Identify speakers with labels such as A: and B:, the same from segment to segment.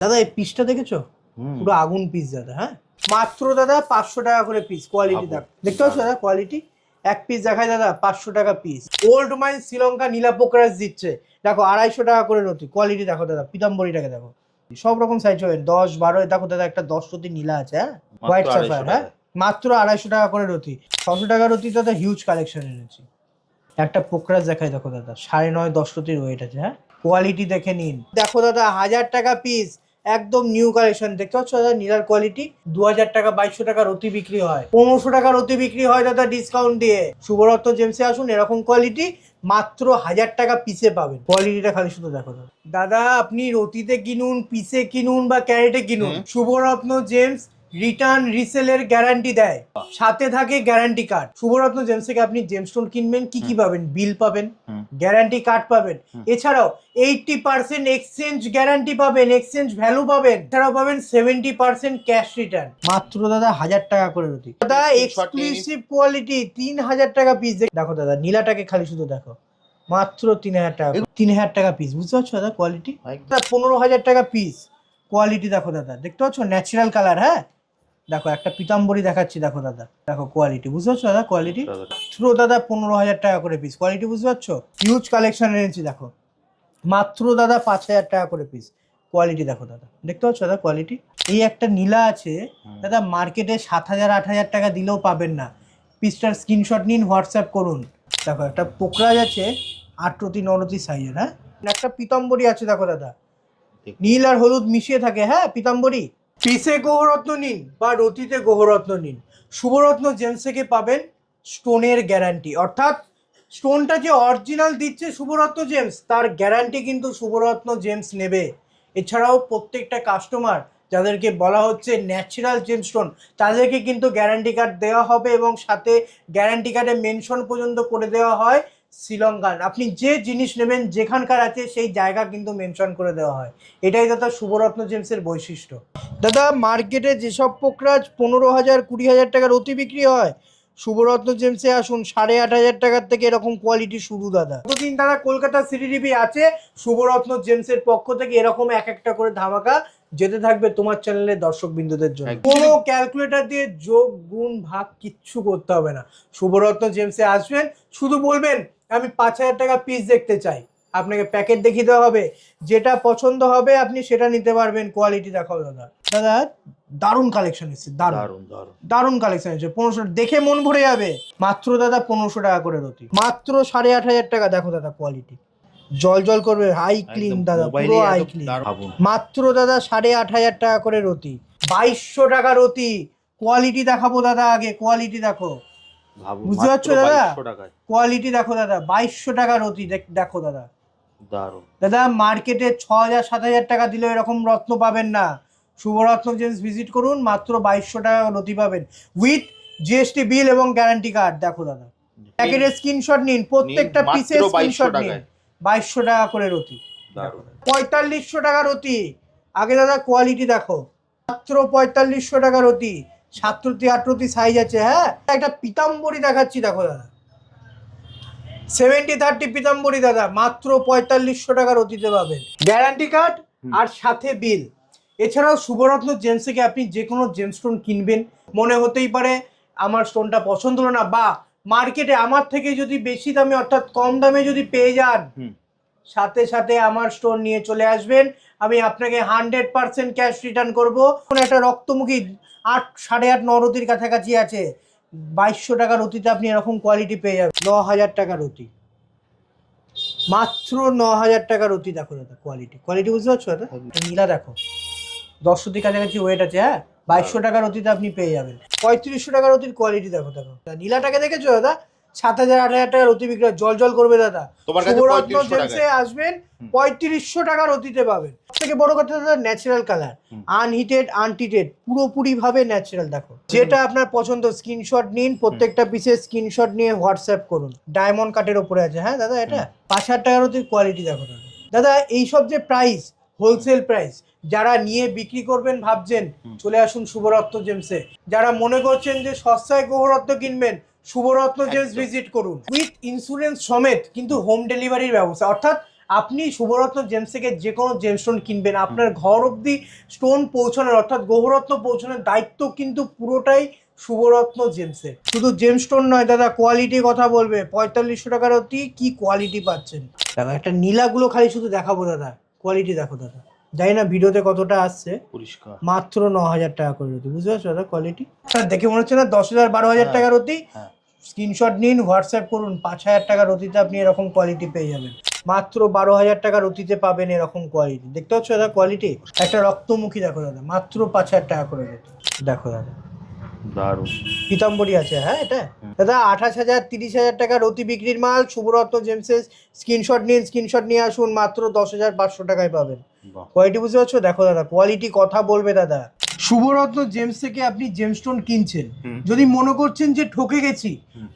A: দাদা এই পিসটা দেখেছো? পুরো আগুন পিস দাদা। হ্যাঁ মাত্র দাদা 500 টাকা করে পিস। কোয়ালিটি দেখতে পাচ্ছ দাদা? কোয়ালিটি এক পিস দেখায় দাদা 500 টাকা পিস। ওল্ড মাইন শ্রীলঙ্কা নীলা পোকরাস দিচ্ছে দেখো 250 টাকা করে রতি। কোয়ালিটি দেখো দাদা, পিতাম্বরীটাকে দেখো, সব রকম সাইজ হবে 10 12। দেখো দাদা একটা 10 রতি নীলা আছে। হ্যাঁ হোয়াইট সাফায়ার। হ্যাঁ মাত্র 250 টাকা করে রতি। 600 টাকা রতি দাদা হিউজ কালেকশন এনেছি। একটা পোকরাস দেখায় দেখো দাদা 9.5 10 রতির ওয়েট আছে। হ্যাঁ কোয়ালিটি দেখে নিন। দেখো দাদা 1000 টাকা পিস, একদম নিউ কালেকশন। দেখতে পাচ্ছ দাদা নীলার কোয়ালিটি। 2000 টাকা 2200 টাকা রতি বিক্রি হয়, 1500 টাকা রতি বিক্রি হয় দাদা ডিসকাউন্ট দিয়ে। শুভরত্ন জেমসে আসুন, এরকম কোয়ালিটি মাত্র 1000 টাকা পিসে পাবেন। কোয়ালিটিটা খালি শুধু দেখো দাদা। দাদা আপনি রতিতে কিনুন, পিসে কিনুন বা ক্যারেটে কিনুন, শুভরত্ন জেমস রিটার্ন রিসেলের গ্যারান্টি দেয়, সাথে থাকে গ্যারান্টি কার্ড। শুভরত্ন জেমস থেকে আপনি জেমস্টোন কিনবেন, কি কি পাবেন? বিল পাবেন, গ্যারান্টি কার্ড পাবেন, এছাড়াও 80% এক্সচেঞ্জ গ্যারান্টি পাবেন, এক্সচেঞ্জ ভ্যালু পাবেন, এছাড়াও পাবেন 70% ক্যাশ রিটার্ন। মাত্র দাদা 1000 টাকা করে রতি। দাদা এক্সক্লুসিভ কোয়ালিটি 3000 টাকা পিস। দেখো দাদা নীলাটাকে খালি শুধু দেখো, মাত্র 3000 টাকা, 3000 টাকা পিস। বুঝতে পারছো দাদা? কোয়ালিটি 15000 টাকা পিস। কোয়ালিটি দেখো দাদা, দেখতে পাচ্ছ ন্যাচারাল কালার। হ্যাঁ দেখো একটা পিতাম্বরী দেখাচ্ছি, দেখো দাদা, দেখো কোয়ালিটি বুঝতে পারছো দাদা? কোয়ালিটি মাত্র দাদা 15000 টাকা করে পিস। কোয়ালিটি বুঝতে পারছো? হিউজ কালেকশন এনেছি দেখো, মাত্র দাদা 5000 টাকা করে পিস। কোয়ালিটি দেখো দাদা, দেখতে পাচ্ছ দাদা? কোয়ালিটি এই একটা নীলা আছে দাদা, মার্কেটে 7000 8000 টাকা দিলেও পাবেন না। পিসটার স্ক্রিনশট নিন, হোয়াটসঅ্যাপ করুন। দেখো একটা পোকরাজ আছে 8 রতি 9 রতি সাইজের। হ্যাঁ একটা পিতাম্বরী আছে দেখো দাদা, নীল আর হলুদ মিশিয়ে থাকে। হ্যাঁ পিতাম্বরী। পিসে গ্রহরত্ন নিন বা রতিতে গ্রহরত্ন নিন, শুভরত্ন জেমস থেকে পাবেন স্টোনের গ্যারান্টি। অর্থাৎ স্টোনটা যে অরিজিনাল দিচ্ছে শুভরত্ন জেমস, তার গ্যারান্টি কিন্তু শুভরত্ন জেমস নেবে। এছাড়াও প্রত্যেকটা কাস্টমার যাদেরকে বলা হচ্ছে ন্যাচারাল জেম স্টোন, তাদেরকে কিন্তু গ্যারান্টি কার্ড দেওয়া হবে এবং সাথে গ্যারান্টি কার্ডে মেনশন পর্যন্ত করে দেওয়া হয় শ্রীলঙ্কান। আপনি যে জিনিস নেবেন যেখানকার আছে সেই জায়গা কিন্তু মেনশন করে দেওয়া হয়। এটাই দাদা শুভরত্ন জেমসের বৈশিষ্ট্য। দাদা মার্কেটে যেসব পোকরাজ 15,000 20,000 টাকার অতি বিক্রি হয়, শুভরত্ন জেমসে আসুন 8,500 টাকার থেকে এরকম কোয়ালিটি শুরু দাদা। কতদিন দাদা কলকাতা সিটি টিভি আছে, শুভরত্ন জেমসের পক্ষ থেকে এরকম এক একটা করে ধামাকা যেতে থাকবে তোমার চ্যানেলের দর্শক বিন্দুদের জন্য। কোনো ক্যালকুলেটর দিয়ে যোগ গুণ ভাগ কিচ্ছু করতে হবে না। শুভরত্ন জেমসে আসবেন, শুধু বলবেন আমি 5000 টাকা পিস দেখতে চাই, আপনাকে প্যাকেট দেখিয়ে দেওয়া হবে, যেটা পছন্দ হবে আপনি সেটা নিতে পারবেন। কোয়ালিটি দেখাও দাদা। দাদা দারুণ কালেকশন এসেছে, দারুণ দারুণ কালেকশন এসেছে। 1500 দেখে মন ভরে যাবে। মাত্র দাদা 1500 টাকা করে রতি, মাত্র 8500 টাকা। দেখো দাদা কোয়ালিটি জল জল করবে, হাই ক্লিন দাদা, পুরো হাই ক্লিন। মাত্র দাদা 8500 টাকা করে রতি, 2200 টাকা রতি। কোয়ালিটি দেখাবো দাদা, আগে কোয়ালিটি দেখো, বুঝতে পারছো দাদা? কোয়ালিটি দেখো দাদা, 2200 টাকা রতি। দেখো দাদা দাদা মার্কেটে 6000 7000 টাকা দিলে এরকম রত্ন পাবেন না। শুভরত্ন জেমস ভিজিট করুন, মাত্র 2200 টাকা রতি পাবেন উইথ জিএসটি বিল এবং গ্যারান্টি কার্ড। দেখো দাদা প্যাকেটের স্ক্রিনশট নিন, প্রত্যেকটা পিসের স্ক্রিনশট নিন। 2200 টাকা করে রতি, 4500 টাকা রতি। আগে দাদা কোয়ালিটি দেখো, মাত্র 4500 টাকা রতি। 7 রতি 8 রতি সাইজ আছে। হ্যাঁ একটা পিতাম্বরী দেখাচ্ছি দেখো দাদা, 70-30 পিতাম্বরী দাদা, মাত্র 4500 টাকার অতিতে পাবেন, গ্যারান্টি কার্ড আর সাথে বিল। এছাড়াও শুভরত্ন জেমস থেকে আপনি যে কোনো জেমস্টোন কিনবেন, মনে হতেই পারে আমার স্টোনটা পছন্দ হলো না, বা মার্কেটে আমার থেকে যদি বেশি দামে অর্থাৎ কম দামে যদি পেয়ে যান, সাথে সাথে আমার স্টোন নিয়ে চলে আসবেন, আমি আপনাকে 100% ক্যাশ রিটার্ন করবো। একটা রক্তমুখী 8 8.5 9 রতির কাছাকাছি আছে, 2200 টাকার অতিতে আপনি এরকম কোয়ালিটি পেয়ে যাবেন। 9000 টাকার অতি, মাত্র 9000 টাকার অতি। দেখো দাদা কোয়ালিটি, কোয়ালিটি বুঝতে পারছো দাদা? নীলা দেখো 10 রতির কাছাকাছি ওয়েট আছে। হ্যাঁ 2200 টাকার অতিতে আপনি পেয়ে যাবেন। 3500 টাকার অতির কোয়ালিটি দেখো। দেখো নীলাটাকে দেখেছো দাদা? 7000 8000 টাকার অতি বিক্রি, জল জল করবে দাদা। শুভরত্ন জেমসে আসবেন, 3500 টাকার অতিতে পাবেন। থেকে বড় কথা দাদা ন্যাচারাল কালার, আনহিটেড আনটিটেড, পুরোপুরি ভাবে ন্যাচারাল। দেখো যেটা আপনার পছন্দ স্ক্রিনশট নিন, প্রত্যেকটা পিসের স্ক্রিনশট নিয়ে হোয়াটসঅ্যাপ করুন। ডায়মন্ড কাটের ওপরে আছে। হ্যাঁ দাদা এটা 5000 টাকার অতির কোয়ালিটি দেখো দাদা। দাদা এইসব যে প্রাইস, হোলসেল প্রাইস, যারা নিয়ে বিক্রি করবেন ভাবছেন, চলে আসুন শুভরত্ন জেমসে। যারা মনে করছেন যে সস্তায় গ্রহরত্ন কিনবেন, শুভরত্ন জেমস ভিজিট করুন। উইথ ইন্স্যুরেন্স সমেত কিন্তু হোম ডেলিভারির ব্যবস্থা। অর্থাৎ আপনি শুভরত্ন জেমস থেকে যে কোনো জেমস্টোন কিনবেন, আপনার ঘর অবধি স্টোন পৌঁছানোর অর্থাৎ গ্রহরত্ন পৌঁছানোর দায়িত্ব কিন্তু পুরোটাই শুভরত্ন জেমসের। শুধু জেমস্টোন নয় দাদা, কোয়ালিটির কথা বলবে। 4500 টাকার অতি কি কোয়ালিটি পাচ্ছেন। দেখো একটা নীলাগুলো খালি শুধু দেখাবো দাদা, কোয়ালিটি দেখো দাদা। জানি না ভিডিওতে কতটা আসছে,
B: পরিষ্কার
A: মাত্র 9000 টাকা করে অতি, বুঝতে পারছো দাদা কোয়ালিটি? স্যার দেখে মনে হচ্ছে না 10,000 12,000 টাকার অতি? স্ক্রিনশট নিন, হোয়াটসঅ্যাপ করুন, 5000 টাকার অতিতে আপনি এরকম কোয়ালিটি পেয়ে যাবেন। মাত্র 12,000 টাকার অতিতে পাবেন এরকম কোয়ালিটি। দেখতে পাচ্ছ দাদা কোয়ালিটি? একটা রক্তমুখী দেখো দাদা, মাত্র 5000 টাকা করে দেখো দাদা,
B: দারুণ
A: পীতাম্বরী আছে। হ্যাঁ এটা দাদা 28,000 30,000 টাকার অতি বিক্রির মাল শুভরত্ন জেমসের। স্ক্রিনশট নিন, স্ক্রিনশট নিয়ে আসুন, মাত্র 10,500 টাকায় পাবেন। কোয়ালিটি বুঝতে পারছো? দেখো দাদা কোয়ালিটি কথা বলবে দাদা। শুভরত্ন জেমস থেকে আপনি জেমস্টোন কিনছেন, যদি মনে করছেন যে ঠকে গেছি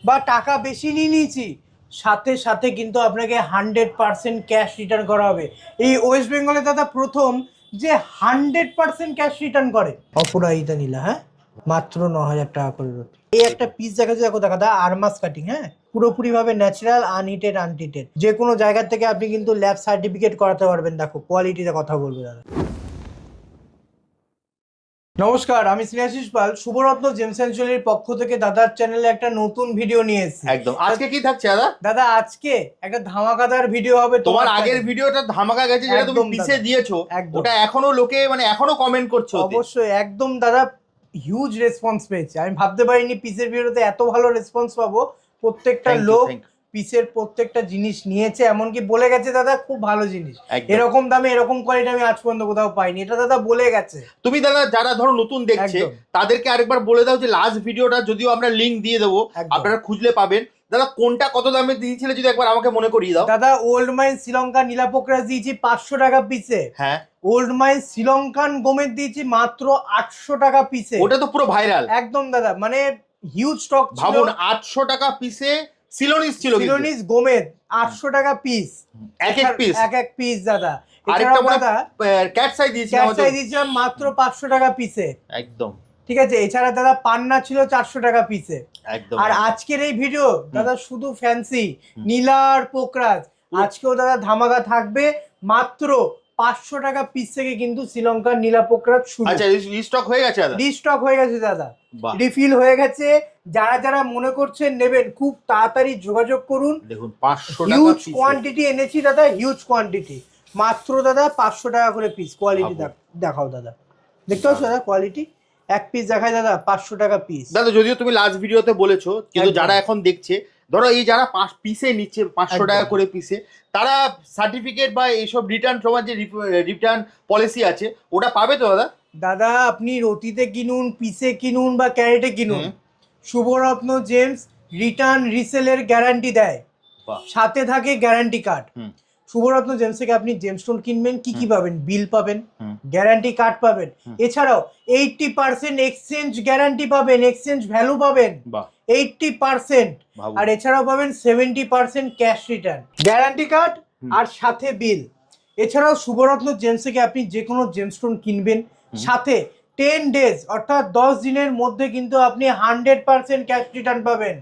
A: বা টাকা বেশি নিয়ে নিয়েছি, সাথে সাথে কিন্তু আপনাকে 100% ক্যাশ রিটার্ন করা হবে। এই ওয়েস্ট বেঙ্গলে দাদা প্রথম যে 100% ক্যাশ রিটার্ন করে। অপরাজিতা নীলা, হ্যাঁ মাত্র 9000 টাকা করে। এই একটা পিস দেখা যায়, দেখো দাদা আরমাস কাটিং, হ্যাঁ পুরোপুরি ভাবে ন্যাচারাল, আনহিটেড আনটিটেড। যে কোনো জায়গা থেকে আপনি কিন্তু ল্যাব সার্টিফিকেট করাতে পারবেন। দেখো কোয়ালিটিতে কথা বলবে দাদা। নমস্কার, আমি স্নেহাশিস পাল, শুভরত্ন জেমস এন্ড জুয়েলারির পক্ষ থেকে দাদার চ্যানেলে একটা নতুন ভিডিও নিয়ে এসেছি।
B: একদম। আজকে কি থাকছে দাদা?
A: দাদা আজকে একটা ধামাকাদার ভিডিও হবে।
B: তোমার আগের ভিডিওটা ধামাকা গেছে, যেটা তুমি পিছে দিয়েছো, ওটা এখনো লোকে মানে এখনো কমেন্ট করছে।
A: অবশ্যই একদম দাদা হিউজ রেসপন্স পেয়েছে। আমি ভাবতে পারিনি পিসের ভিডিওতে এত ভালো রেসপন্স পাবো। প্রত্যেকটা লোক পিসের প্রত্যেকটা জিনিস নিয়েছে, এমনকি বলে গেছে দাদা খুব ভালো জিনিস, এরকম দামে এরকম কোয়ালিটি আমি আজ পর্যন্ত কোথাও পাইনি। এটা দাদা বলে গেছে। তুমি দাদা যারা ধরো নতুন দেখছে তাদেরকে আরেকবার বলে দাও যে লাস্ট ভিডিওটা যদিও আমরা লিংক দিয়ে দেবো, আপনারা খুঁজলে পাবেন। দাদা কোনটা কত দামে দিয়েছিলে যদি একবার আমাকে মনে করিয়ে দাও। দাদা ওল্ড মাইন শ্রীলঙ্কা নীলাপোকরাস দিয়েছি 500 টাকা পিসে। হ্যাঁ ওল্ড মাইন শ্রীলঙ্কান গোমেদ দিয়েছি মাত্র 800 টাকা পিসে। ওটা তো পুরো ভাইরাল একদম দাদা, মানে হিউজ স্টক। ভাবুন 800 টাকা পিসে সিলোনিস ছিল, সিলোনিস গোমেদ 800 টাকা পিস, এক এক পিস দাদা। আরেকটা দাদা ক্যাট সাই দিয়েছিলাম মাত্র 500 টাকা পিসে একদম, ঠিক আছে। এছাড়া দাদা পান্না ছিল 400 টাকা পিসে একদম। আর আজকের এই ভিডিও দাদা শুধু ফ্যান্সি নীলার পোকরাজ, আজকেও দাদা ধামাকা থাকবে। মাত্র 500 টাকা পিস থেকে কিন্তু শ্রীলঙ্কার নীলা পোকরাজ শুরু। আচ্ছা রিস্টক হয়ে গেছে দাদা? রিস্টক হয়ে গেছে দাদা, রিফিল হয়ে গেছে। যারা যারা মনে করছেন নেবেন খুব তাড়াতাড়ি যোগাযোগ করুন। দেখুন 500 টাকা হিউজ কোয়ান্টিটি এনেছি দাদা, হিউজ কোয়ান্টিটি। মাত্র দাদা 500 টাকা করে পিস। কোয়ালিটি দেখাও দাদা, দেখতে পাচ্ছ দাদা কোয়ালিটি? এক পিস দেখায় দাদা 500 টাকা পিস। দাদা যদিও তুমি লাস্ট ভিডিওতে বলেছো, কিন্তু যারা এখন দেখছে, ধরো এই যারা পিসে নিচ্ছে 500 টাকা করে পিসে, তারা সার্টিফিকেট বা এইসব রিটার্ন তোমার যে রিটার্ন পলিসি আছে ওটা পাবে তো দাদা? দাদা আপনি রতিতে কিনুন, পিসে কিনুন বা ক্যারেটে কিনুন, শুভরত্ন জেমস রিটার্ন রিসেলের গ্যারান্টি দেয়, সাথে থাকে গ্যারান্টি কার্ড। শুভরত্ন জেমস থেকে আপনি জেমস্টোন কিনবেন, কি কি পাবেন? বিল পাবেন, গ্যারান্টি কার্ড পাবেন, এছাড়াও 80% এক্সচেঞ্জ গ্যারান্টি পাবেন, এক্সচেঞ্জ ভ্যালু পাবেন 80%, আর এছাড়াও পাবেন 70% ক্যাশ রিটার্ন, গ্যারান্টি কার্ড আর সাথে বিল। এছাড়াও শুভরত্ন জেমস থেকে আপনি যে কোনো জেমস্টোন কিনবেন, সাথে 10 ডেজ অর্থাৎ 10 দিনের মধ্যে কিন্তু আপনি 100% ক্যাশ রিটার্ন পাবেন।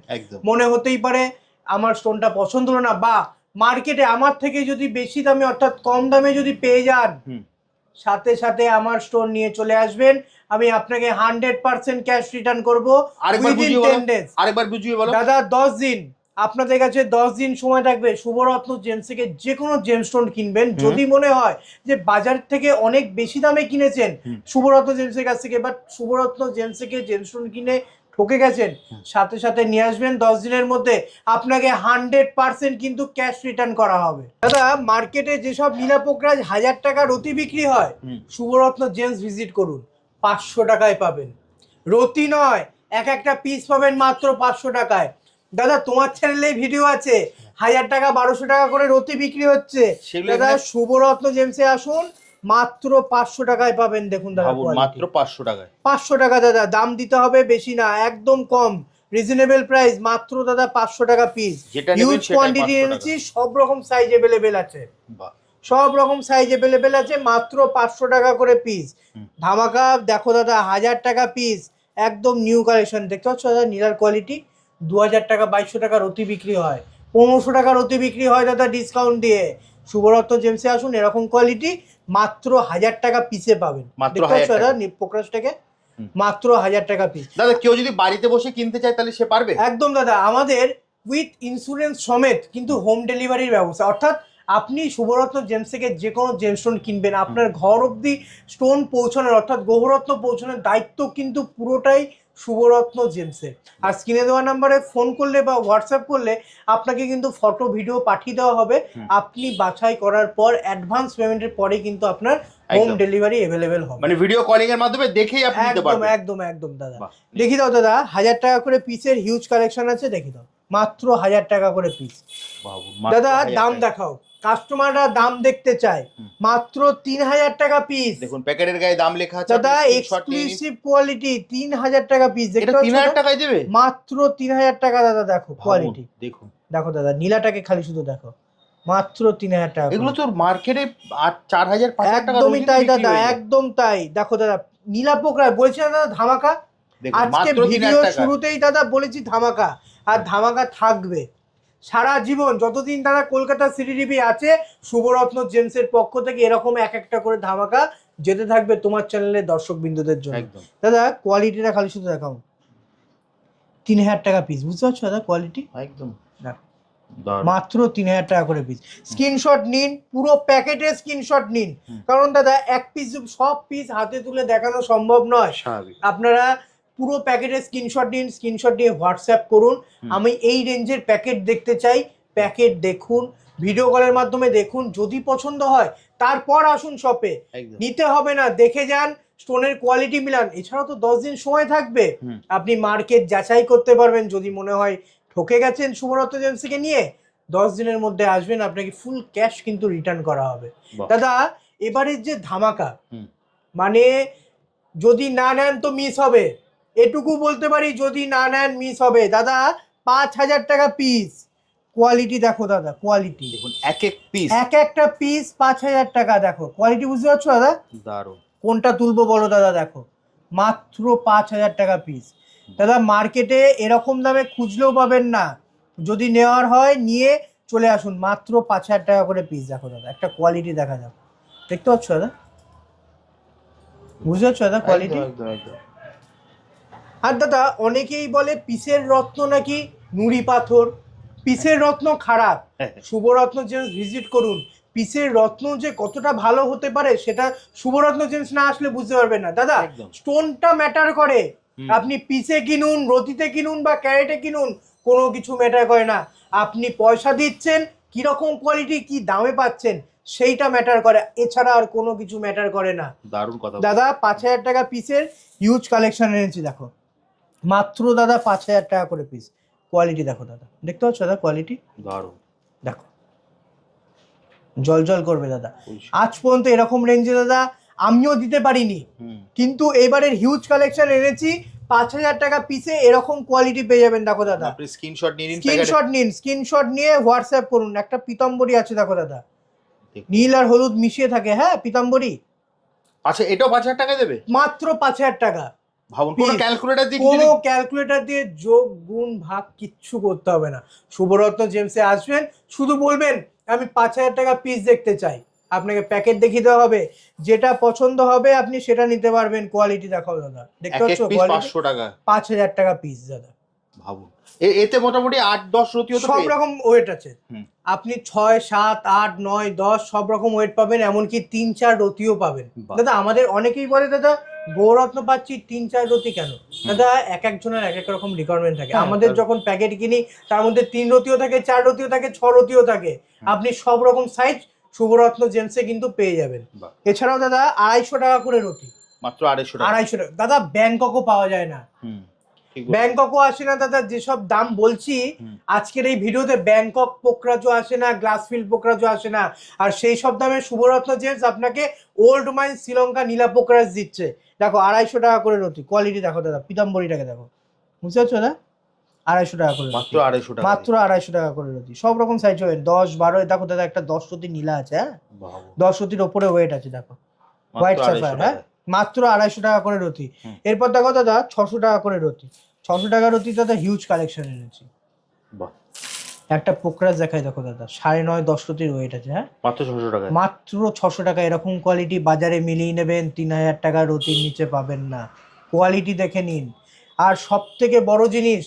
A: মনে হতেই পারে আমার স্টোনটা পছন্দ হলো না, বা মার্কেটে আমার থেকে যদি বেশি দামে অর্থাৎ কম দামে যদি পেয়ে যান, সাথে সাথে আমার স্টোর নিয়ে চলে আসবেন, আমি আপনাকে 100% ক্যাশ রিটার্ন করবো। আরেকবার বুঝিয়ে বলো দাদা। 10 দিন আপনাদের কাছে 10 দিন সময় থাকবে। শুভরত্ন জেমস থেকে যে কোনো জেমস্টোন কিনবেন, যদি মনে হয় যে বাজার থেকে অনেক বেশি দামে কিনেছেন শুভরত্ন জেমসের কাছ থেকে, বাট শুভরত্ন জেমস থেকে জেমস্টোন কিনে ঠকে গেছেন, সাথে সাথে নিয়ে আসবেন। 10 দিনের মধ্যে আপনাকে 100% কিন্তু ক্যাশ রিটার্ন করা হবে। দাদা মার্কেটে যেসব নীলাপোকরাজ 1000 টাকা রতি বিক্রি হয়, শুভরত্ন জেমস ভিজিট করুন, 500 টাকায় পাবেন। রতি নয়, এক একটা পিস পাবেন মাত্র 500 টাকায়। দাদা তোমার চ্যানেলে ভিডিও আছে 1000 টাকা 1200 টাকা করে রতি বিক্রি হচ্ছে, দাদা শুভরত্ন জেমসে আসুন, মাত্র 500 টাকায় পাবেন। দেখুন দাদা মাত্র 500 টাকায়, 500 টাকা দাদা, দাম দিতে হবে বেশি না, একদম কম রিজনেবল প্রাইস। মাত্র দাদা 500 টাকা পিস, হিউজ কোয়ান্টিটি এনেছি, সব রকম সাইজ अवेलेबल আছে, সব রকম সাইজ अवेलेबल আছে, মাত্র 500 টাকা করে পিস। ধামাকা দেখো দাদা, 1000 টাকা পিস, একদম নিউ কালেকশন। দেখতে পাচ্ছ দাদা নীলার কোয়ালিটি? 2000 টাকা 2200 টাকা রতি বিক্রি হয়, 1500 টাকা রতি বিক্রি হয় দাদা ডিসকাউন্ট দিয়ে, শুভরত্ন জেমসে আসুন, এরকম কোয়ালিটি মাত্র 1000 টাকা পিসে পাবেন।
B: মাত্র
A: দেখতে পাচ্ছ
B: 1000
A: দাদা
B: টাকা।
A: পোকরাজ থেকে মাত্র 1000 টাকা পিস।
B: দাদা কেউ যদি বাড়িতে বসে কিনতে চায় তাহলে সে পারবে?
A: একদম দাদা, আমাদের উইথ ইন্স্যুরেন্স সমেত কিন্তু হোম ডেলিভারির ব্যবস্থা, অর্থাৎ আপনি শুভরত্ন জেমস থেকে যে কোনো জেমস্টোন কিনবেন, আপনার ঘর অবধি স্টোন পৌঁছানোর অর্থাৎ গ্রহরত্ন পৌঁছানোর দায়িত্ব কিন্তু পুরোটাই শুভরত্ন জেমসের। আর স্ক্রিনে দেওয়া নাম্বারে ফোন করলে বা হোয়াটসঅ্যাপ করলে আপনাকে কিন্তু ফটো ভিডিও পাঠিয়ে দেওয়া হবে, আপনি বাছাই করার পর অ্যাডভান্স পেমেন্টের পরে কিন্তু আপনার হোম ডেলিভারি অ্যাভেলেবেল হবে।
B: মানে ভিডিও কলিং এর মাধ্যমে দেখেই আপনি নিতে পারবেন।
A: একদম একদম দাদা। দেখি দাও দাদা, 1000 টাকা করে পিসের হিউজ কালেকশন আছে, দেখি দাও মাত্র 1000 টাকা করে পিস। দাদা দাম দেখাও, কাস্টমাররা দাম দেখতে চায়। মাত্র 3000 টাকা পিস।
B: দেখুন প্যাকেটের গায়ে দাম লেখা আছে
A: দাদা, এক্সক্লুসিভ কোয়ালিটি 3000 টাকা পিস।
B: এটা 3000 টাকায় দেবে?
A: মাত্র 3000 টাকা দাদা। দেখো কোয়ালিটি,
B: দেখুন
A: দেখো দাদা নীলাটাকে খালি শুধু দেখো, মাত্র 3000 টাকা।
B: এগুলো তো মার্কেটে 4000 5000 টাকা।
A: একদমই তাই দাদা, একদম তাই। দেখো দাদা নীলা পোকরা বলছি না দাদা ধামাকা, আজকে ভিডিও শুরুতেই দাদা বলেছি ধামাকা, আর ধামাকা থাকবে সারা জীবন যতদিন দাদা কলকাতা সিটি টিভি আছে। শুভরত্ন জেমসের পক্ষ থেকে এরকম এক একটা করে ধামাকা যেতে থাকবে তোমার চ্যানেলের দর্শক বিন্দুদের জন্য। দাদা কোয়ালিটিটা খালি শুধু দেখাও, 3000 টাকা পিস, বুঝতে পারছো দাদা কোয়ালিটি?
B: একদম
A: মাত্র 3000 টাকা করে পিস। স্ক্রিনশট নিন, পুরো প্যাকেটের স্ক্রিনশট নিন, কারণ দাদা এক পিস সব পিস হাতে তুলে দেখানো সম্ভব নয়। আপনারা পুরো প্যাকেটের স্ক্রিনশট নিন, স্ক্রিনশট নিয়ে হোয়াটসঅ্যাপ করুন, আমি এই রেঞ্জের প্যাকেট দেখতে চাই। প্যাকেট দেখুন, ভিডিও কলের মাধ্যমে দেখুন, যদি পছন্দ হয় তারপর আসুন শপে, নিতে হবে না, দেখে যান, স্টোনের কোয়ালিটি মিলান। এছাড়াও তো 10 দিন সময় থাকবে, আপনি মার্কেট যাচাই করতে পারবেন। যদি মনে হয় ঠকে গেছেন শুভরত্ন জেমস থেকে নিয়ে, 10 দিনের মধ্যে আসবেন, আপনাকে ফুল ক্যাশ কিন্তু রিটার্ন করা হবে। দাদা এবারের যে ধামাকা, মানে যদি না নেন তো মিস হবে, এটুকু বলতে পারি, যদি না নেন মিস হবে। দাদা 5000 টাকা পিস। কোয়ালিটি দেখো দাদা, কোয়ালিটি
B: দেখুন, এক একটা
A: পিস 5000 টাকা। দেখো কোয়ালিটি, বুঝতে পারছো দাদা?
B: দারুণ।
A: কোনটা তুলবো বলো দাদা? দেখো মাত্র 5000 টাকা পিস। দাদা মার্কেটে এরকম দামে খুঁজলেও পাবেন না, যদি নেওয়ার হয় নিয়ে চলে আসুন। মাত্র 5000 টাকা করে পিস। দেখো দাদা একটা কোয়ালিটি দেখা যাক, দেখতে পাচ্ছ দাদা? বুঝতে পারছো দাদা কোয়ালিটি? আর দাদা অনেকেই বলে পিসের রত্ন নাকি নুড়ি পাথর, পিসের রত্ন খারাপ। শুভরত্ন জেমস ভিজিট করুন, পিসের রত্ন যে কতটা ভালো হতে পারে সেটা শুভরত্ন জেমস না আসলে বুঝতে পারবেন না। দাদা স্টোনটা ম্যাটার করে, আপনি পিসে কিনুন, রতিতে কিনুন বা ক্যারেটে কিনুন, কোনো কিছু ম্যাটার করে না। আপনি পয়সা দিচ্ছেন, কিরকম কোয়ালিটি কি দামে পাচ্ছেন সেইটা ম্যাটার করে, এছাড়া আর কোনো কিছু ম্যাটার করে না।
B: দারুণ কথা
A: দাদা 5000 টাকা পিসের হিউজ কালেকশন এনেছি, দেখো মাত্র দাদা 5000 টাকা করে পিস। কোয়ালিটি দেখো দাদা, দেখতে পাচ্ছ দাদা কোয়ালিটি? দারুণ, দেখো জল জল করবে দাদা। আজ পর্যন্ত এরকম রেঞ্জে দাদা আমিও দিতে পারিনি, কিন্তু এবারের হিউজ কালেকশন এনেছি। 5000 টাকা পিসে এরকম কোয়ালিটি পেয়ে যাবেন। দেখো দাদা স্ক্রিনশট নিয়ে হোয়াটসঅ্যাপ করুন। একটা পিতাম্বরী আছে দেখো দাদা, নীল আর হলুদ মিশিয়ে থাকে, হ্যাঁ পিতাম্বরী।
B: আচ্ছা এটাও 5000 টাকা দেবে?
A: মাত্র 5000 টাকা।
B: ভাবুন, কোনো
A: ক্যালকুলেটর দিয়ে যোগ গুণ ভাগ কিচ্ছু করতে হবে না। শুভরত্ন জেমসে আসবেন, শুধু বলবেন আমি 5000 টাকা পিস দেখতে চাই, আপনাকে প্যাকেট দেখিয়ে দেওয়া হবে, যেটা পছন্দ হবে আপনি সেটা নিতে পারবেন। কোয়ালিটি দেখাও দাদা, দেখতে পাচ্ছ?
B: 500 টাকা,
A: 5000 টাকা পিস দাদা।
B: ভাবুন এতে মোটামুটি 8-10 রতি
A: সব রকম ওয়েট আছে, আপনি 6, 7, 8, 9, 10 সব রকম ওয়েট পাবেন, এমনকি 3-4 রতিও পাবেন। দাদা আমাদের অনেকেই বলে দাদা গৌরত্ন পাচ্ছি 3-4 রতি কেন? দাদা এক একজনের এক এক রকম রিকোয়ারমেন্ট থাকে। আমাদের যখন প্যাকেট কিনি তার মধ্যে 3 রতিও থাকে, 4 রতিও থাকে, 6 রতিও থাকে। আপনি সব রকম সাইজ শুভরত্ন জেমসে কিন্তু পেয়ে যাবেন। এছাড়াও দাদা 250 টাকা করে রতি,
B: মাত্র 250
A: টাকা। দাদা ব্যাংককও পাওয়া যায় না, ব্যাংককও আসে না দাদা। যেসব দাম বলছি আজকের এই ভিডিওতে, ব্যাংকক পোকরাজও আসে না, গ্লাসফিল্ড পোকরাজও আসে না। আর সেই সব দামে শুভরত্ন জেমস আপনাকে ওল্ড মাইন শ্রীলঙ্কা নীলা পোকরাজ দিচ্ছে। দেখো 250 টাকা করে রতি। কোয়ালিটি দেখো দাদা, পিতাম্বরীটাকে দেখো, বুঝতে পারছো না? 250 টাকা করে,
B: মাত্র 250 টাকা,
A: মাত্র 250 টাকা করে রতি। সব রকম সাইজ হবে, 10, 12। দেখো দাদা একটা 10 রতি নীলা আছে, হ্যাঁ 10 রতির ওপরে ওয়েট আছে, দেখো হোয়াইট সাফায়ার, হ্যাঁ মাত্র 250 টাকা করে রতি। এরপর দেখো দাদা 600 টাকা করে রতি। 600 টাকা রতি দাদা হিউজ কালেকশন এনেছি, একটা পোকরাজ দেখাই দেখো দাদা, 9.5-10 রতির ওয়েট আছে। হ্যাঁ,
B: মাত্র 600 টাকা।
A: মাত্র 600 টাকা। এরকম কোয়ালিটি বাজারে মিলিয়ে নেবেন 3000 টাকা রতির নিচে পাবেন না। কোয়ালিটি দেখে নিন। আর সব থেকে বড় জিনিস,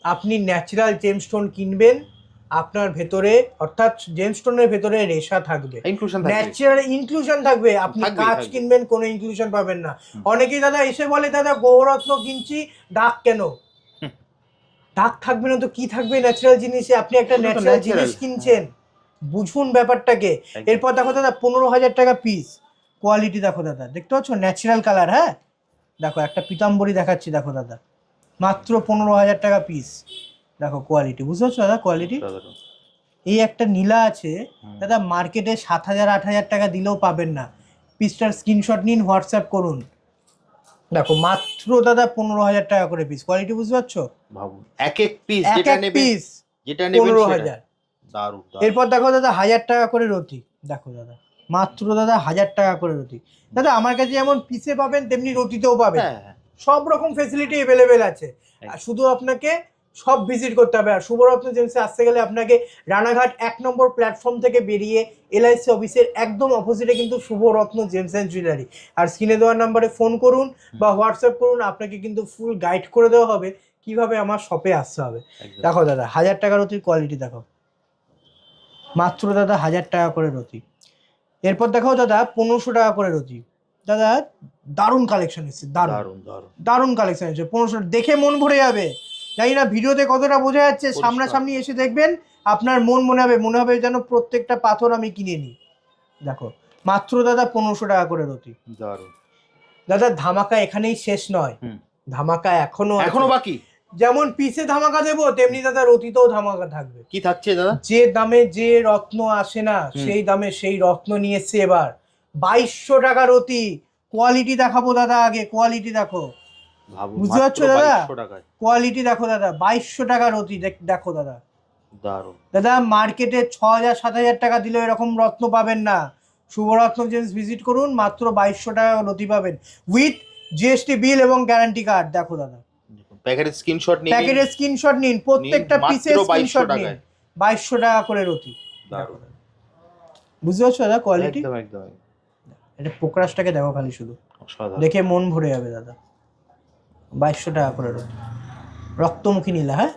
A: আপনি ন্যাচারাল জেমস্টোন কিনবেন, আপনার ভেতরে অর্থাৎ জেমস্টোনের ভেতরে রেশা থাকবে,
B: ইনক্লুশন থাকবে,
A: ন্যাচারাল ইনক্লুশন থাকবে। আপনি
B: থাকবেই,
A: কাঁচ
B: থাকবে।
A: কিনবেন, কোনো ইনক্লুশন পাবেন না। অনেকেই দাদা এসে বলে দাদা গৌরত্ন কিনছি, দাগ কেন? দাগ থাকবে না তো কি থাকবে ন্যাচারাল জিনিসে? আপনি একটা
B: ওটা তো
A: ন্যাচারাল
B: natural।
A: জিনিস কিনছেন, বুঝুন ব্যাপারটাকে।
B: একদম।
A: এরপর দেখো দাদা 15,000 টাকা পিস। কোয়ালিটি দেখো দাদা, দেখতে পাচ্ছ ন্যাচারাল কালার। হ্যাঁ, দেখো একটা পিতাম্বরী দেখাচ্ছি, দেখো দাদা মাত্র 15,000 টাকা পিস। দেখো কোয়ালিটি, বুঝতে পারছো দাদা কোয়ালিটি? এই একটা নীলা আছে দাদা, মার্কেটে 7,000-8,000 টাকা দিলেও পাবেন না। পিসটার স্ক্রিনশট নিন, হোয়াটসঅ্যাপ করুন। দেখো মাত্র দাদা 15,000 টাকা করে পিস। কোয়ালিটি বুঝতে পারছো?
B: ভাবুন এক এক পিস
A: এক
B: যেটা
A: এক
B: নেবে,
A: পিস
B: যেটা নেবেন
A: 15,000।
B: দারুণ।
A: এরপর দেখো দাদা 1,000 টাকা করে রতি। দেখো দাদা মাত্র দাদা 1,000 টাকা করে রতি। দাদা আমার কাছে যেমন পিসে পাবেন তেমনি রতিতেও পাবেন,
B: হ্যাঁ,
A: সব রকম ফেসিলিটি অ্যাভেলেবেল আছে। আর শুধু আপনাকে সব ভিজিট করতে হবে। আর শুভরত্ন জেমসে আসতে গেলে আপনাকে রানাঘাট 1 নম্বর প্ল্যাটফর্ম থেকে বেরিয়ে এলআইসি অফিসের একদম অপোজিটে কিন্তু শুভরত্ন জেমস অ্যান্ড জুয়েলারি। আর স্ক্রিনে দেওয়ার নাম্বারে ফোন করুন বা হোয়াটসঅ্যাপ করুন, আপনাকে কিন্তু ফুল গাইড করে দেওয়া হবে কিভাবে আমার শপে আসতে হবে। দেখো দাদা 1,000 টাকার রতির কোয়ালিটি দেখো, মাত্র দাদা 1,000 টাকা করে রতি। এরপর দেখাও দাদা 1500 টাকা করে রতি। দাদা দারুণ কালেকশন এসেছে, দারুণ দারুণ কালেকশন এসেছে। 1500 দেখে মন ভরে যাবে। জানি না ভিডিওতে কতটা বোঝা যাচ্ছে, সামনাসামনি এসে দেখবেন আপনার মনে হবে যেন প্রত্যেকটা পাথর আমি কিনে নিই। দেখো মাত্র দাদা 1500 টাকা করে রতি।
B: দারুণ
A: দাদা ধামাকা এখানেই শেষ নয়, ধামাকা এখনো
B: বাকি।
A: যেমন পিসে ধামাকা দেবো তেমনি দাদা রতিতেও ধামাকা থাকবে।
B: কি থাকছে দাদা?
A: যে দামে যে রত্ন আসে না সেই দামে সেই রত্ন নিয়ে এসছে এবার 2200 টাকা রতি। কোয়ালিটি দেখাবো দাদা, আগে কোয়ালিটি দেখো, বুঝতে পারছো দাদা? কোয়ালিটি দেখো দাদা, 2200 টাকা রতি। দেখো দাদা
B: দারুণ।
A: দাদা মার্কেটে 6,000-7,000 টাকা দিলে এরকম রত্ন পাবেন না। শুভরত্ন জেমস ভিজিট করুন, মাত্র 2200 টাকা রতি পাবেন উইথ জিএসটি বিল এবং গ্যারান্টি কার্ড। দেখো দাদা
B: প্যাকেটের স্ক্রিনশট নিন,
A: প্রত্যেকটা পিসের স্ক্রিনশট নিন। 2200 টাকা করে রতি।
B: দারুণ,
A: বুঝতে পারছো দাদা কোয়ালিটি?
B: একদম একদম।
A: এটা পোকরাজটাকে দেখো খালি, শুধু দেখে মন ভরে যাবে দাদা। 2200 টাকা করে রতি, রক্তমুখী নীলা। হ্যাঁ,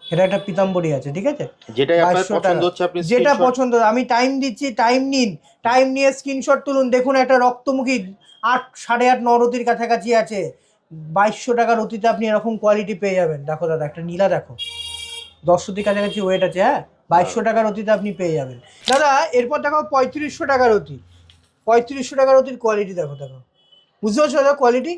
A: এটা একটা পিতাম্বরী আছে, ঠিক আছে? যেটা পছন্দ আমি টাইম দিচ্ছি, টাইম নিন, টাইম নিয়ে স্ক্রিনশট তুলুন। দেখুন একটা রক্তমুখী 8-8.5-9 রতির কাছাকাছি আছে। 2200 টাকা রতিতে আপনি এরকম কোয়ালিটি পেয়ে যাবেন। দেখো দাদা একটা নীলা দেখো, 10 রতির কাছাকাছি ওয়েট আছে। হ্যাঁ, 2200 টাকা রতিতে আপনি পেয়ে যাবেন দাদা। এরপর দেখো 3500 টাকা রতি। 3500 টাকা রতির কোয়ালিটি দেখো, বুঝতে পারছো দাদা কোয়ালিটি?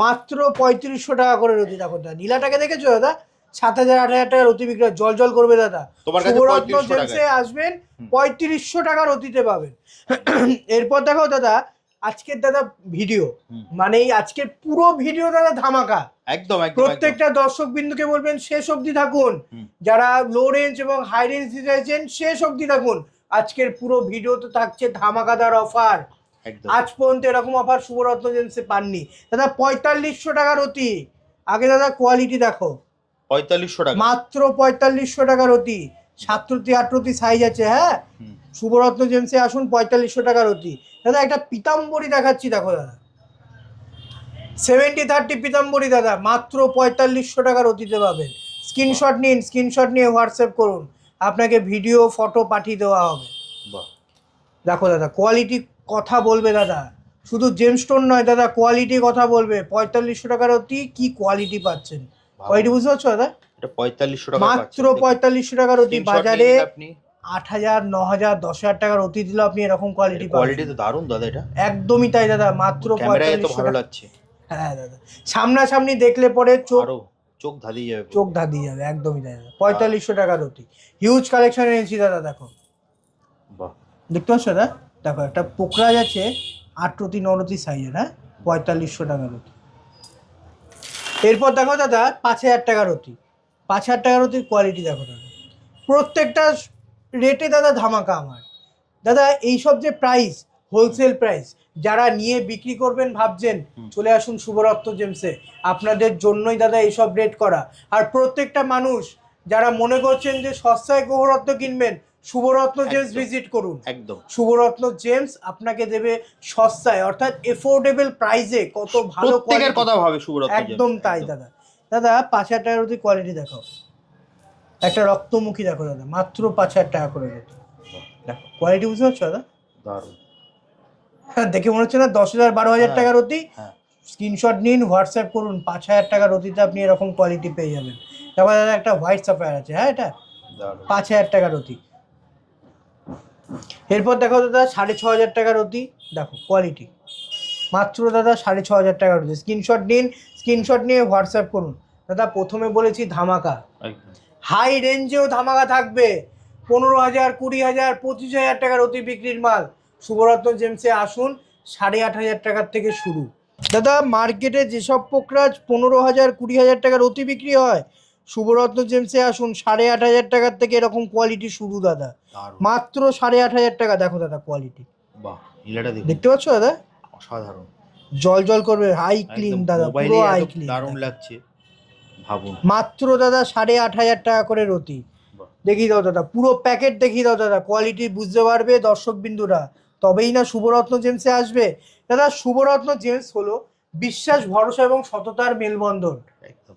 A: মাত্র 3500 টাকা করে রতি। দেখো দাদা নীলাটাকে দেখেছো দাদা, 7,000-8,000 টাকা রতি বিক্রি, জল করবে দাদা। শুভরত্ন জেমসে আসবেন 3500 টাকা রতিতে পাবেন। এরপর দেখো দাদা আজকের দাদা ভিডিও, মানে এই আজকের পুরো ভিডিও দাদা ধামাকা
B: একদম।
A: প্রত্যেকটা দর্শক বিন্দুকে বলবেন শেষ অবধি থাকুন। যারা লো রেঞ্জ এবং হাই রেঞ্জ দিতে চাইছেন শেষ অবধি থাকুন। আজকের পুরো ভিডিও তো থাকছে ধামাকাদার অফার। আজ পর্যন্ত এরকম অফার শুভরত্ন জেমসে পাননি দাদা। 4500 টাকা রতি। আগে দাদা কোয়ালিটি দেখো,
B: 4500 টাকা,
A: মাত্র 4500 টাকা রতি। 7 রতি 8 রতি সাইজ আছে। হ্যাঁ, শুভরত্ন জেমসে আসুন, 4500 টাকা রতি। দাদা একটা পিতাম্বরী দেখাচ্ছি, দেখো দাদা 70-30 পিতাম্বরী দাদা, মাত্র 4500 টাকা রতিতে পাবেন। স্ক্রিনশট নিন, স্ক্রিনশট নিয়ে হোয়াটসঅ্যাপ করুন, আপনাকে ভিডিও ফটো পাঠিয়ে দেওয়া হবে। দেখো দাদা কোয়ালিটি কথা বলবে দাদা, শুধু জেমস্টোন নয় দাদা, কোয়ালিটি কথা বলবে। 4500 টাকার অতি কি কোয়ালিটি পাচ্ছেন, কোয়ালিটি বুঝতে পারছো দাদা?
B: এটা 4500 টাকা,
A: মাত্র 4500 টাকার অতি। বাজারে 8,000, 9,000, 10,000 টাকার অতি দিলে আপনি এরকম কোয়ালিটি পাবেন।
B: কোয়ালিটি তো দারুণ দাদা, এটা
A: একদমই তাই দাদা, মাত্র 4500
B: ভালো লাগছে।
A: হ্যাঁ দাদা, সামনাসামনি দেখলে পরে
B: চোখ ধাঁধিয়ে যাবে,
A: একদমই তাই দাদা। 4500 টাকার অতি, হিউজ কালেকশন এনেছি দাদা। দেখো দেখতে পাচ্ছ দাদা, দেখো একটা পোকরাজ আছে 8 রতি 9 রতি সাইজের। হ্যাঁ, 4500 টাকার অতি। এরপর দেখো দাদা 5,000 টাকার অতি। 5,000 টাকার অতির কোয়ালিটি দেখো দাদা, প্রত্যেকটা রেটে দাদা ধামাকা আমার দাদা। এইসব যে প্রাইস, হোলসেল প্রাইস, যারা নিয়ে বিক্রি করবেন ভাবছেন, চলে আসুন শুভরত্ন জেমসে। আপনাদের জন্যই দাদা এইসব রেট করা। আর প্রত্যেকটা মানুষ যারা মনে করছেন যে সস্তায় গ্রহরত্ন কিনবেন, শুভরত্ন জেমস
B: একদম।
A: ভিজিট করুন।
B: একদম
A: শুভরত্ন জেমস আপনাকে দেবে সস্তায়, অর্থাৎ এফোর্ডেবল প্রাইসে কত ভালো
B: প্রত্যেকের
A: quality।
B: কথা ভাবে শুভরত্ন
A: একদম
B: জেমস,
A: তাই দাদা। দাদা 5,000 টাকার অতি কোয়ালিটি দেখাও, একটা রক্তমুখী দেখো দাদা, মাত্র 5,000 টাকা করে রতি। দেখো কোয়ালিটি বুঝতে পারছো দাদা?
B: দারুণ।
A: হ্যাঁ, দেখে মনে হচ্ছে না 10,000 12,000
B: হ্যাঁ,
A: টাকার অতি?
B: হ্যাঁ
A: স্ক্রিনশট নিন, হোয়াটসঅ্যাপ করুন, 5,000 টাকার অতিতে আপনি এরকম কোয়ালিটি পেয়ে যাবেন। তারপর দাদা একটা হোয়াইট সাফায়ার আছে, হ্যাঁ এটা
B: দারুণ।
A: 5,000 টাকার অতি। এরপর দেখো দাদা 6,500 টাকার অতি, দেখো কোয়ালিটি মাত্র দাদা 6,500 টাকার অতি। স্ক্রিনশট নিন, স্ক্রিনশট নিয়ে হোয়াটসঅ্যাপ করুন। দাদা প্রথমে বলেছি ধামাকা,
B: একদম।
A: হাই রেঞ্জেও ধামাকা থাকবে। 15,000 20,000 25,000 টাকার অতি বিক্রির মাল শুভরত্ন জেমসে আসুন। 8,500 টাকার থেকে শুরু। দাদা মার্কেটে যেসব পোকরাজ 15,000 20,000 টাকার অতি বিক্রি হয়, শুভরত্ন জেমসে আসুন 8,500 টাকার থেকে এরকম কোয়ালিটি শুরু দাদা,
B: দারুণ।
A: মাত্র 8,500 টাকা। দেখো দাদা কোয়ালিটি,
B: বাহ, নীলাটা দেখুন,
A: দেখতে পাচ্ছ দাদা?
B: অসাধারণ।
A: জল জল করবে, হাই ক্লিন
B: একদম
A: দাদা,
B: মোবাইলে
A: পুরো
B: এত
A: হাই ক্লিন।
B: দারুণ লাগছে, ভাবুন।
A: মাত্র দাদা 8,500 টাকা করে রতি।
B: বাহ।
A: দেখিয়ে দাও দাদা, পুরো প্যাকেট দেখিয়ে দাও দাদা, কোয়ালিটি বুঝতে পারবে দর্শক বিন্দুরা, তবেই না শুভরত্ন জেমসে আসবে। দাদা শুভরত্ন জেমস হলো বিশ্বাস, ভরসা এবং সততার মেলবন্ধন।
B: একদম।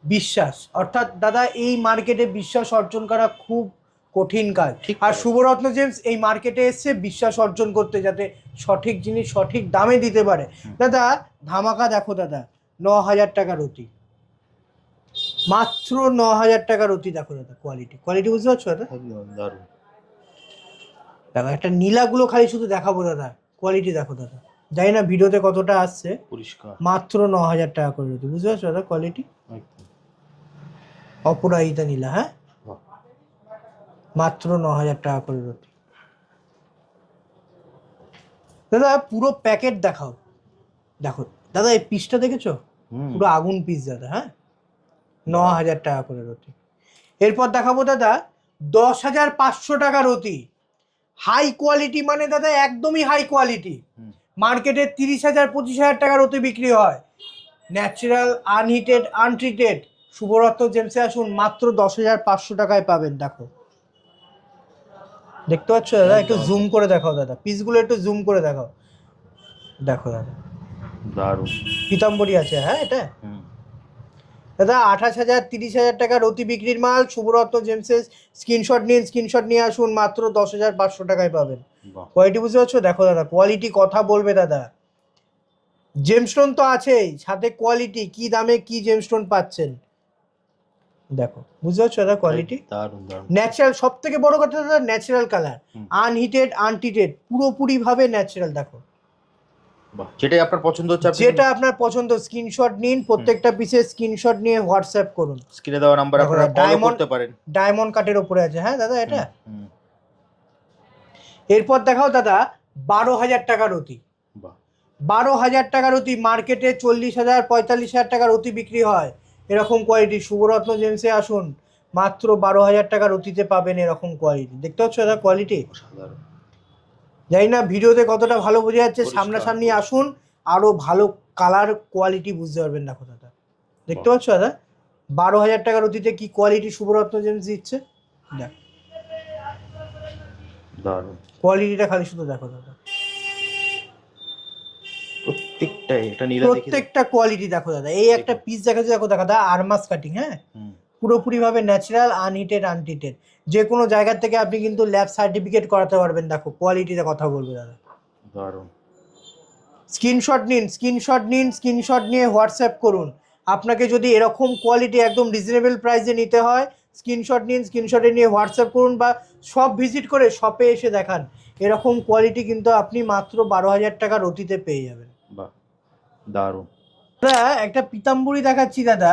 A: বিশ্বাস, অর্থাৎ দাদা এই মার্কেটে বিশ্বাস অর্জন করা খুব কঠিন কাজ।
B: ঠিক
A: আর
B: কথা।
A: শুভরত্ন জেমস এই মার্কেটে এসছে বিশ্বাস অর্জন করতে, যাতে সঠিক জিনিস সঠিক দামে দিতে পারে। দাদা ধামাকা দেখো দাদা, 9,000 টাকার অতি, মাত্র 9,000 টাকার অতি। দেখো দাদা কোয়ালিটি, কোয়ালিটি বুঝতে পারছো দাদা?
B: একদম দারুণ।
A: দেখো একটা নীলাগুলো খালি শুধু দেখাবো দাদা, কোয়ালিটি দেখো দাদা। জানি না ভিডিওতে কতটা আসছে,
B: পরিষ্কার।
A: মাত্র 9,000 টাকা করে অতি, বুঝতে পারছো দাদা? কোয়ালিটি
B: একদম।
A: অপরাজিতা নীলা, হ্যাঁ
B: বাহ।
A: মাত্র 9,000 টাকা করে রতি। দাদা পুরো প্যাকেট দেখাও, দেখো দাদা এই পিসটা দেখেছো, পুরো আগুন পিস দাদা, হ্যাঁ 9,000 টাকা করে রতি। এরপর দেখাবো দাদা 10,500 টাকা রতি, হাই কোয়ালিটি, মানে দাদা একদমই হাই কোয়ালিটি। মার্কেটে 30,000 25,000 টাকার অতি বিক্রি হয়, ন্যাচারাল আনহিটেড আনট্রিটেড। শুভরত্ন জেমসে আসুন, মাত্র 10,500 টাকায় পাবেন। দেখো দেখতে পাচ্ছ দাদা? একটু জুম করে দেখাও দাদা, পিসগুলো একটু জুম করে দেখাও। দেখো দাদা
B: দারুণ।
A: পিতাম্বরী আছে, হ্যাঁ এটা দাদা 28,000 30,000 টাকার অতি বিক্রির মাল শুভরত্ন জেমসের। স্ক্রিনশট নিন, স্ক্রিনশট নিয়ে আসুন, মাত্র 10,500 টাকায় পাবেন। কোয়ালিটি বুঝতে পারছো? দেখো দাদা কোয়ালিটি কথা বলবে দাদা। জেমস্টোন তো আছেই, সাথে কোয়ালিটি, কি দামে কি জেমস্টোন পাচ্ছেন দেখো, বুঝতে পারছো দাদা? কোয়ালিটি
B: দারুণ দারুণ।
A: ন্যাচারাল, সব থেকে বড় কথা দাদা ন্যাচারাল কালার, আনহিটেড আনটিটেড, পুরোপুরি ভাবে ন্যাচারাল। দেখো
B: বাহ, যেটাই আপনার পছন্দ হচ্ছে আপনি
A: যেটা আপনার পছন্দ স্ক্রিনশট নিন, প্রত্যেকটা পিসের স্ক্রিনশট নিয়ে হোয়াটসঅ্যাপ করুন।
B: স্ক্রিনে দেওয়া নাম্বার
A: দেখো
B: আপনারা
A: দাদা,
B: কল করতে পারেন।
A: ডায়মন্ড কাটের উপরে আছে, হ্যাঁ দাদা এটা।
B: হুম।
A: এরপর দেখাও দাদা 12,000 টাকার অতি।
B: বাহ।
A: 12,000 টাকার অতি, মার্কেটে 40,000 45,000 টাকার অতি বিক্রি হয় এরকম কোয়ালিটি। শুভরত্ন জেমসে আসুন, মাত্র 12,000 টাকার অতিতে পাবেন এরকম কোয়ালিটি। দেখতে পাচ্ছ দাদা কোয়ালিটি?
B: অসাধারণ।
A: জানি না ভিডিওতে কতটা ভালো বোঝা যাচ্ছে,
B: পরিষ্কার,
A: সামনাসামনি আসুন, আরো ভালো কালার কোয়ালিটি বুঝতে পারবেন। দেখো দাদা দেখতে পাচ্ছ দাদা 12,000 টাকার অতিতে কি কোয়ালিটি শুভরত্ন জেমস দিচ্ছে। দেখ
B: দারুণ।
A: কোয়ালিটিটা খালি শুধু দেখো দাদা,
B: প্রত্যেকটাই এটা নীলা দেখে।
A: প্রত্যেকটা কোয়ালিটি দেখো দাদা। এই একটা পিস দেখাচ্ছে, দেখো দেখো দাদা, আরমাস কাটিং, হ্যাঁ
B: হুম।
A: পুরোপুরি ভাবে ন্যাচারাল আনহিটেড আনটিটেড। যে কোনো জায়গা থেকে আপনি কিন্তু ল্যাব সার্টিফিকেট করাতে পারবেন। দেখো কোয়ালিটিতে কথা বলবে দাদা।
B: দারুণ।
A: স্ক্রিনশট নিন, স্ক্রিনশট নিন, স্ক্রিনশট নিয়ে হোয়াটসঅ্যাপ করুন। আপনাকে যদি এরকম কোয়ালিটি একদম রিজনেবল প্রাইসে নিতে হয়, স্ক্রিনশট নিন, স্ক্রিনশটে নিয়ে হোয়াটসঅ্যাপ করুন, বা শপ ভিজিট করে শপে এসে দেখান। এরকম কোয়ালিটি কিন্তু আপনি মাত্র 12,000 টাকার অতিতে পেয়ে যাবেন।
B: বাহ, দারুণ।
A: দাদা একটা পিতাম্বরী দেখাচ্ছি দাদা,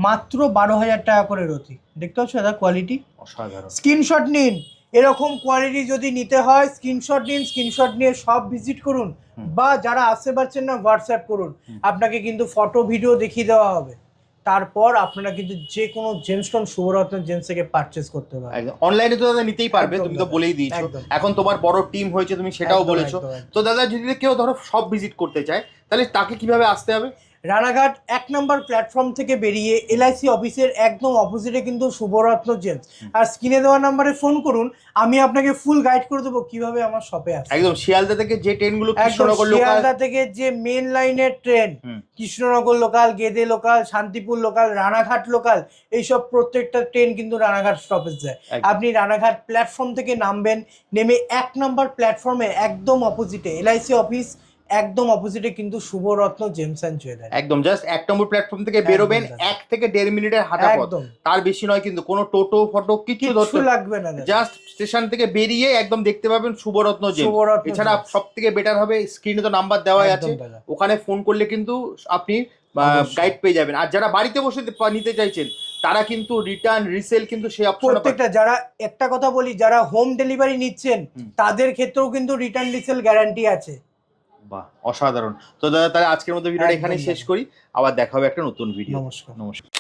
A: মাত্র 12,000 টাকা করে রতি। দেখতে পাচ্ছ দাদা কোয়ালিটি?
B: অসাধারণ।
A: স্ক্রিনশট নিন, এরকম কোয়ালিটি যদি নিতে হয় স্ক্রিনশট নিন, স্ক্রিনশট নিয়ে সব ভিজিট করুন, বা যারা আসতে পারছেন না হোয়াটসঅ্যাপ করুন। আপনাকে কিন্তু ফটো ভিডিও দেখিয়ে দেওয়া হবে, তারপর আপনারা কিন্তু যে কোনো জেমস্টোন শুভরত্ন জেমস থেকে পারচেজ করতে পারবেন।
B: একদম অনলাইনে তো দাদা নিতেই পারবে,
A: একদম
B: তুমি তো
A: দাদা,
B: বলেই দিয়েছো।
A: একদম।
B: এখন তোমার বড় টিম হয়েছে, তুমি সেটাও
A: একদম,
B: বলেছো।
A: একদম, একদম।
B: তো দাদা যদি কেউ ধরো সব ভিজিট করতে চায়, তাহলে তাকে কিভাবে আসতে হবে?
A: রানাঘাট 1 নম্বর প্ল্যাটফর্ম থেকে বেরিয়ে এলআইসি অফিসের একদম অপোজিটে কিন্তু শুভরত্ন জেমস। আর স্ক্রিনে দেওয়া নাম্বারে ফোন করুন, আমি আপনাকে ফুল গাইড করে দেবো কিভাবে আমার শপে আসবে।
B: একদম শিয়ালদা থেকে যে ট্রেনগুলো
A: একদম
B: কৃষ্ণনগর লোকাল,
A: শিয়ালদা থেকে যে মেন লাইনের train, Krishnanagar local, Gede local, Shantipur local, Ranaghat local, এইসব প্রত্যেকটা ট্রেন কিন্তু রানাঘাট স্টপেজ যায়। আপনি রানাঘাট প্ল্যাটফর্ম থেকে নামবেন, নেমে 1 নম্বর প্ল্যাটফর্মে একদম অপোজিটে এলআইসি অফিস, একদম অপোজিটে কিন্তু শুভরত্ন জেমস অ্যান্ড জুয়েলারি।
B: একদম জাস্ট 1 নম্বর প্ল্যাটফর্ম থেকে বেরোবেন, 1 থেকে 1.5 মিনিটের হাঁটা পথ,
A: একদম
B: তার বেশি নয় কিন্তু। কোনো টোটো ফটো কিছু
A: কিচ্ছু লাগবে না,
B: জাস্ট স্টেশন থেকে বেরিয়ে একদম দেখতে পাবেন শুভরত্ন জেমস।
A: শুভরত্ন
B: এছাড়া
A: জেমস।
B: সব থেকে বেটার হবে স্ক্রিনে তো নাম্বার দেওয়াই আছে,
A: একদম দাদা।
B: ওখানে ফোন করলে কিন্তু আপনি
A: অবশ্যই।
B: গাইড পেয়ে যাবেন। আর যারা বাড়িতে বসে নিতে চাইছেন তারা কিন্তু রিটার্ন রিসেল কিন্তু সেই অপশন
A: প্রত্যেকটা, যারা একটা কথা বলি, যারা হোম ডেলিভারি নিচ্ছেন তাদের ক্ষেত্রেও কিন্তু রিটার্ন রিসেল গ্যারান্টি আছে।
B: বাহ, অসাধারণ। তো দাদা তাহলে আজকের মতো ভিডিওটা
A: একদম
B: এখানেই শেষ
A: দাদা।
B: করি, আবার দেখা হবে একটা নতুন ভিডিও।
A: নমস্কার।
B: নমস্কার।